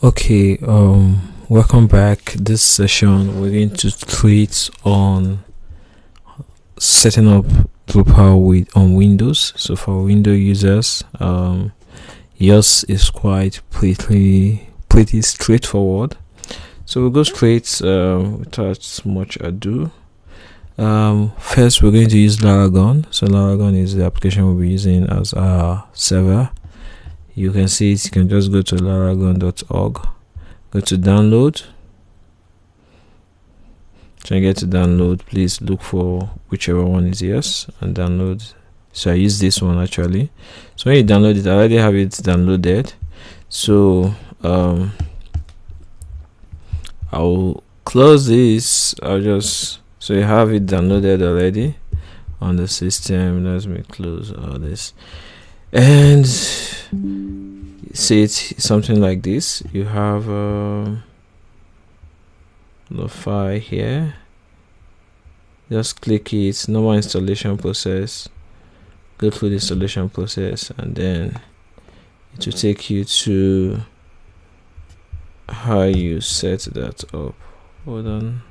Okay, welcome back. This session we're going to treat on setting up Drupal with on Windows. So for Windows users, yours is quite pretty straightforward. So we'll go straight without much ado. First we're going to use Laragon. So Laragon is the application we'll be using as our server. You can see it. You can just go to laragon.org, go to download. So you get to download, please look for whichever one is yours and download. So I use this one actually. So when you download it, I already have it downloaded. So I'll close this. So you have it downloaded already on the system. Let me close all this and see it something like this. You have the file here. Just click it, normal installation process, go through the installation process, and then it will take you to how you set that up. Hold on.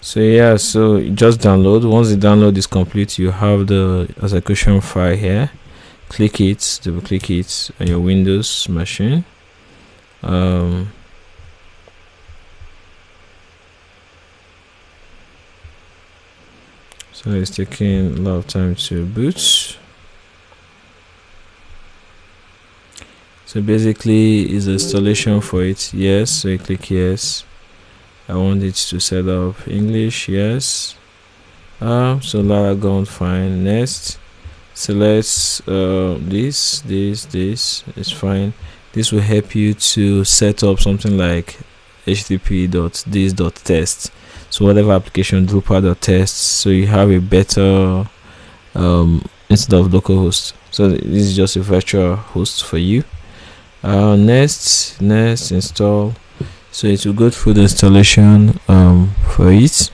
So yeah, so you just download. Once the download is complete, you have the execution file here. Click it, double click it on your Windows machine. So it's taking a lot of time to boot. So basically is the installation for it. Yes, so you click yes. I want it to set up English. Yes. So Laragon, fine. Next, select this is fine. This will help you to set up something like http.this.test. So whatever application Drupal.test, so you have a better instead of localhost. So this is just a virtual host for you. Next install. So it will go through the installation for it.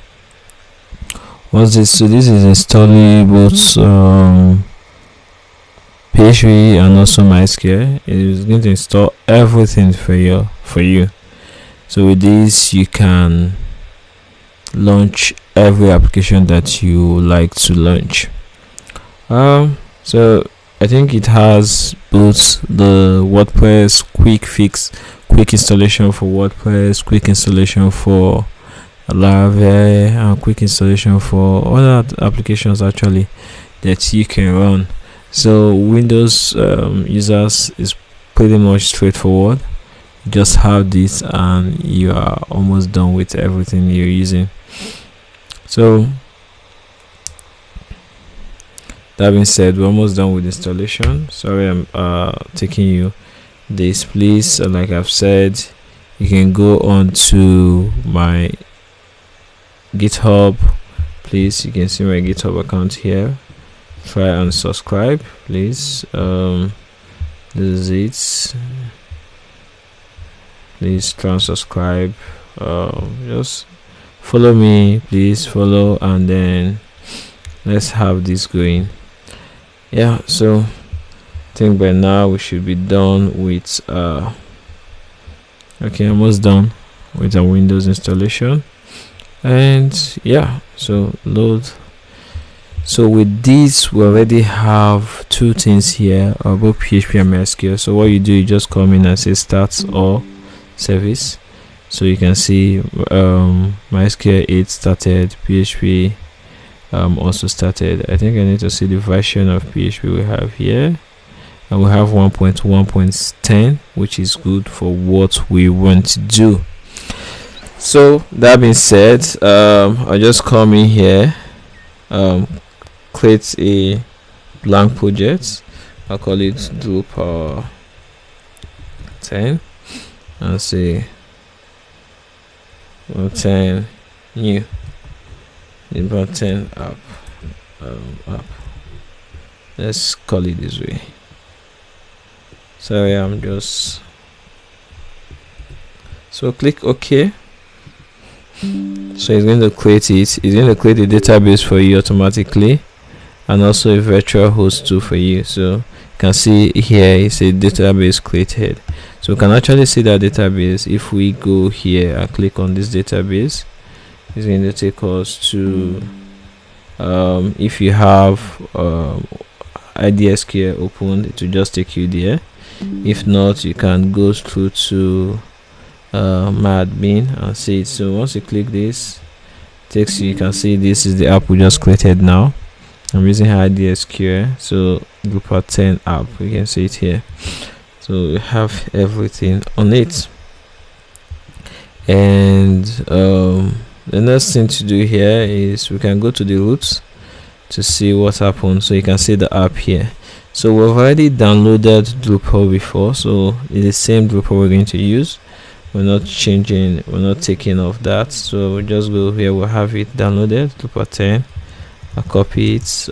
What's this? So this is installing both PHP and also MySQL. It is going to install everything for you. So with this you can launch every application that you like to launch. So I think it has both the WordPress quick installation for WordPress, quick installation for Laravel, and quick installation for other applications actually that you can run. So Windows users is pretty much straightforward. You just have this and you are almost done with everything you're using. So that being said, we're almost done with installation. Sorry, I'm taking you this. Please, like I've said, you can go on to my GitHub. Please, you can see my GitHub account here. Try and subscribe, please. This is it. Please try and subscribe. Just follow me, please follow, and then let's have this going. Yeah, so I think by now we should be done with okay, almost done with our Windows installation. And yeah, so load. So with this we already have two things here about PHP and MySQL. So what you do, you just come in and say start or service. So you can see MySQL 8 started, PHP also started. I think I need to see the version of PHP we have here, and we have 1.1.10, which is good for what we want to do. So that being said, I'll just come in here, create a blank project. I'll call it Drupal 10 and say 10 new Drupal 10 app. Let's call it this way. Sorry, I'm just so click OK. So it's going to create it. It's going to create a database for you automatically, and also a virtual host too for you. So can see here it's a database created. So we can actually see that database if we go here and click on this database. It's going to take us to if you have IDSQL opened, it will just take you there. If not, you can go through to my admin and see it. So once you click this, takes you can see this is the app we just created. Now I'm using IDSQL, so Drupal 10 app, you can see it here. So we have everything on it. And the next thing to do here is we can go to the roots to see what happened. So you can see the app here. So we've already downloaded Drupal before, so it's the same Drupal we're going to use. We're not changing, we're not taking off that. So we just go here, we'll have it downloaded, Drupal 10. I'll copy it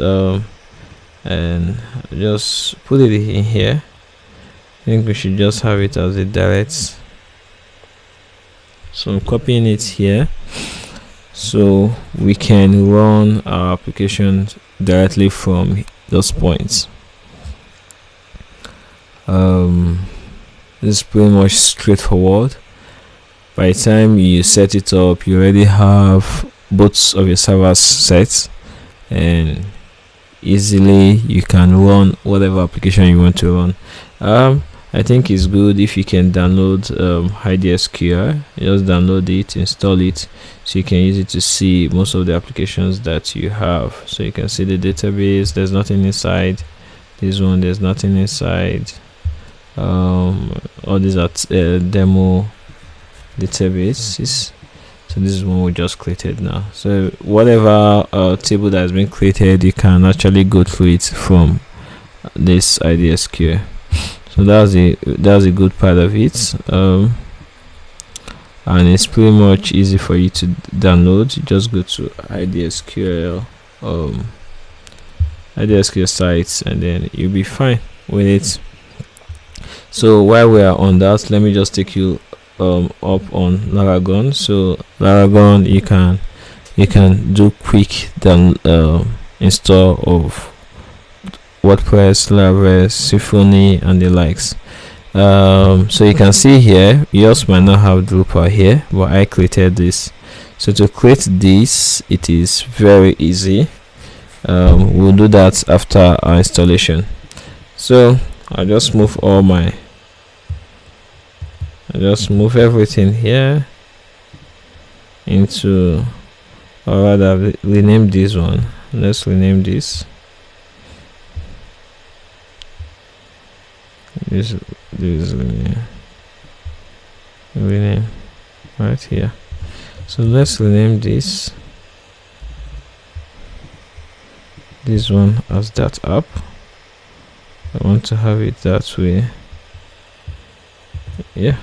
and just put it in here. I think we should just have it as a direct. So I'm copying it here so we can run our application directly from those points. This is pretty much straightforward. By the time you set it up, you already have both of your servers set, and easily you can run whatever application you want to run. I think it's good if you can download IDSQL. Just download it, install it, so you can use it to see most of the applications that you have. So you can see the database, there's nothing inside. This one, there's nothing inside. All these are demo databases. So this is one we just created now. So whatever table that has been created, you can actually go through it from this IDSQL. So that's a good part of it, and it's pretty much easy for you to download. You just go to IDSQL sites, and then you'll be fine with it. So while we are on that, let me just take you up on Laragon. So Laragon, you can do quick install of WordPress, Laravel, Symfony, and the likes. So you can see here, yours might not have Drupal here, but I created this. So to create this, it is very easy. We'll do that after our installation. So I'll just move everything here into, or rather rename this one. Let's rename this. This rename right here. So let's rename this one as that app. I want to have it that way. Yeah.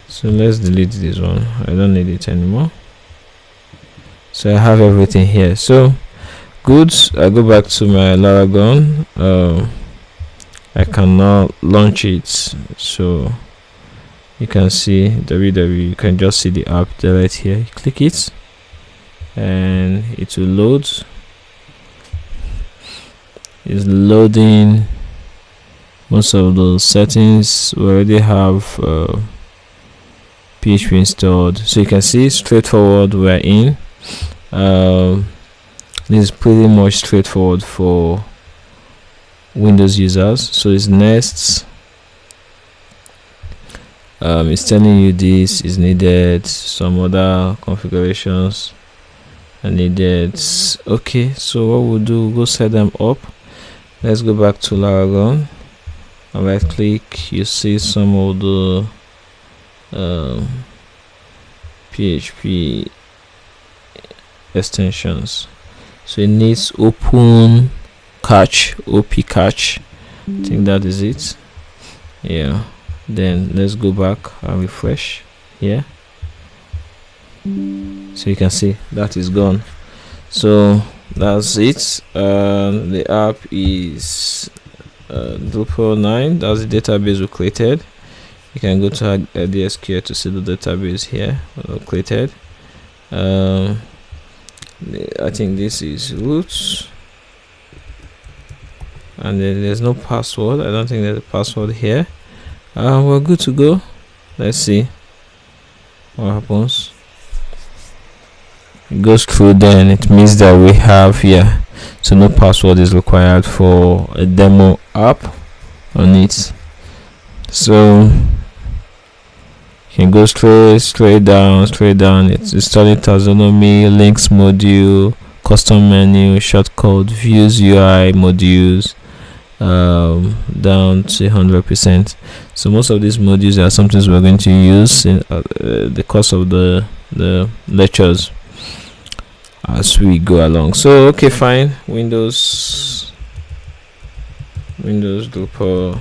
So let's delete this one. I don't need it anymore. So I have everything here. So good. I go back to my Laragon. I can now launch it, so you can see www. You can just see the app right here. You click it and it will load. It's loading most of those settings. We already have PHP installed, so you can see straightforward. We're in. This is pretty much straightforward for Windows users. So it's next. It's telling you this is needed, some other configurations are needed. Okay, so what we'll do, we'll go set them up. Let's go back to Laragon and right click. You see some of the PHP extensions. So it needs open catch, op catch. I think that is it. Yeah. Then let's go back and refresh here. So you can see that is gone. So that's it. The app is Drupal 9. That's the database we created. You can go to IDSQL to see the database here created. I think this is roots. and then there's no password. I don't think there's a password here. We're good to go. Let's see what happens. It goes through, then it means that we have here, so no password is required for a demo app on it. So you can go straight down. It's installing taxonomy, links module, custom menu, shortcode, views, UI modules, down to 100%. So most of these modules are something we're going to use in the course of the lectures as we go along. So okay, fine. Windows Drupal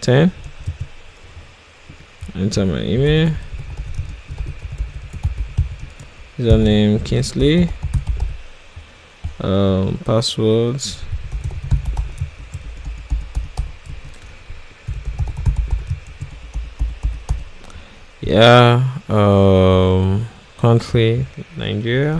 10. Enter my email, username Kingsley, passwords, country Nigeria.